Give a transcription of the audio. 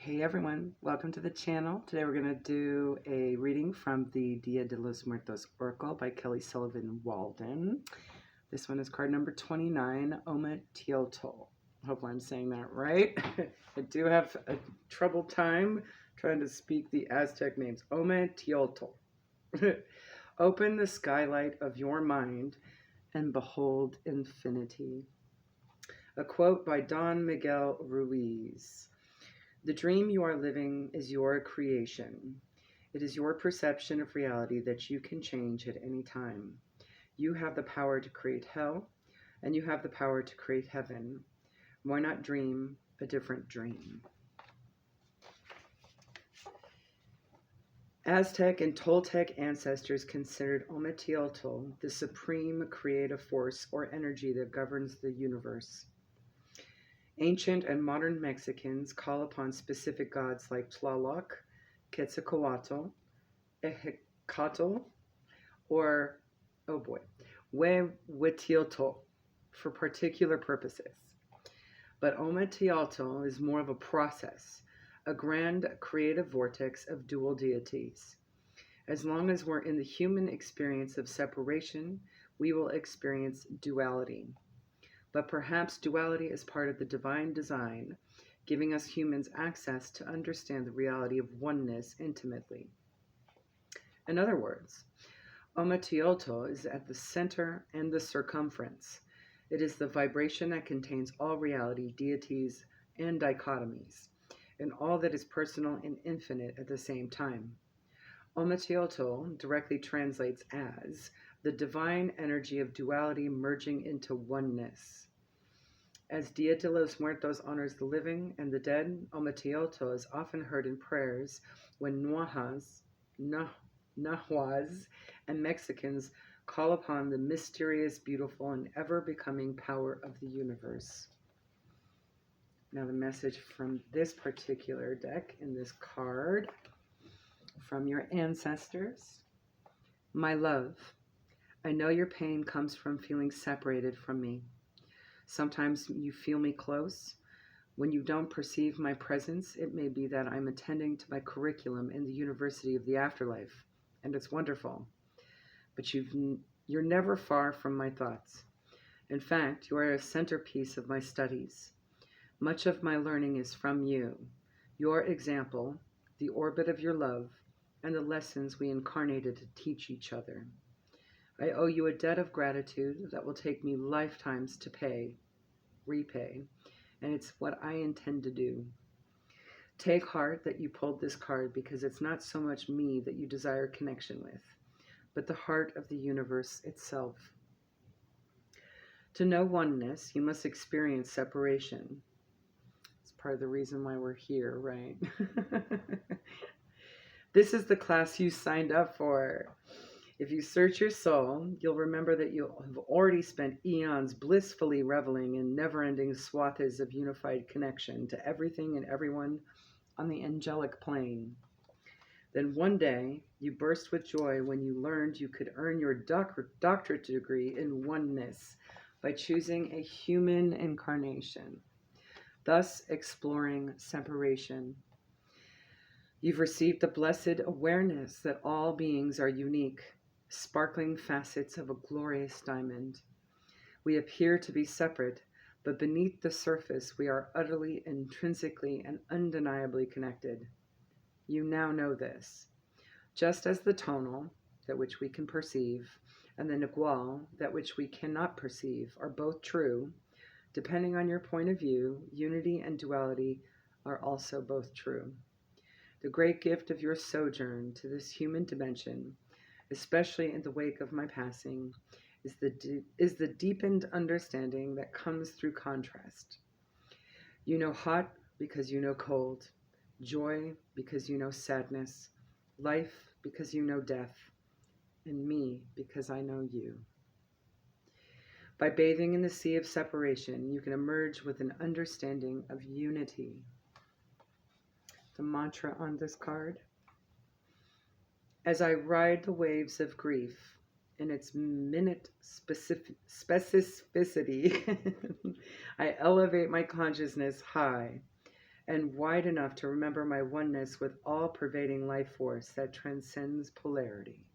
Hey everyone, welcome to the channel. Today we're going to do a reading from the Dia de los Muertos Oracle by Kelly Sullivan Walden. This one is card number 29, OMETEOTL. Hopefully I'm saying that right. I do have a trouble time trying to speak the Aztec names. OMETEOTL. Open the skylight of your mind and behold infinity. A quote by Don Miguel Ruiz. The dream you are living is your creation. It is your perception of reality that you can change at any time. You have the power to create hell, and you have the power to create heaven. Why not dream a different dream? Aztec and Toltec ancestors considered OMETEOTL the supreme creative force or energy that governs the universe. Ancient and modern Mexicans call upon specific gods like Tlaloc, Quetzalcoatl, Ejecatl, or, Huehueteotl for particular purposes. But OMETEOTL is more of a process, a grand creative vortex of dual deities. As long as we're in the human experience of separation, we will experience duality. But perhaps duality is part of the divine design, giving us humans access to understand the reality of oneness intimately. In other words, OMETEOTL is at the center and the circumference. It is the vibration that contains all reality, deities, and dichotomies, and all that is personal and infinite at the same time. OMETEOTL directly translates as the divine energy of duality merging into oneness. As Dia de los Muertos honors the living and the dead, OMETEOTL is often heard in prayers when Nahuas, and Mexicans call upon the mysterious, beautiful, and ever-becoming power of the universe. Now the message from this particular deck in this card from your ancestors. My love, I know your pain comes from feeling separated from me. Sometimes you feel me close. When you don't perceive my presence, it may be that I'm attending to my curriculum in the University of the Afterlife, and it's wonderful. But you're never far from my thoughts. In fact, you are a centerpiece of my studies. Much of my learning is from you, your example, the orbit of your love, and the lessons we incarnated to teach each other. I owe you a debt of gratitude that will take me lifetimes to repay, and it's what I intend to do. Take heart that you pulled this card, because it's not so much me that you desire connection with, but the heart of the universe itself. To know oneness, you must experience separation. It's part of the reason why we're here, right? This is the class you signed up for. If you search your soul, you'll remember that you have already spent eons blissfully reveling in never-ending swaths of unified connection to everything and everyone on the angelic plane. Then one day, you burst with joy when you learned you could earn your doctorate degree in oneness by choosing a human incarnation, thus exploring separation. You've received the blessed awareness that all beings are unique, sparkling facets of a glorious diamond. We appear to be separate, but beneath the surface we are utterly, intrinsically, and undeniably connected. You now know this. Just as the tonal, that which we can perceive, and the nagual, that which we cannot perceive, are both true, depending on your point of view, unity and duality are also both true. The great gift of your sojourn to this human dimension, especially in the wake of my passing, is the deepened understanding that comes through contrast. You know hot because you know cold, joy because you know sadness, life because you know death, and me because I know you. By bathing in the sea of separation, you can emerge with an understanding of unity. The mantra on this card. As I ride the waves of grief in its minute specificity, I elevate my consciousness high and wide enough to remember my oneness with all pervading life force that transcends polarity.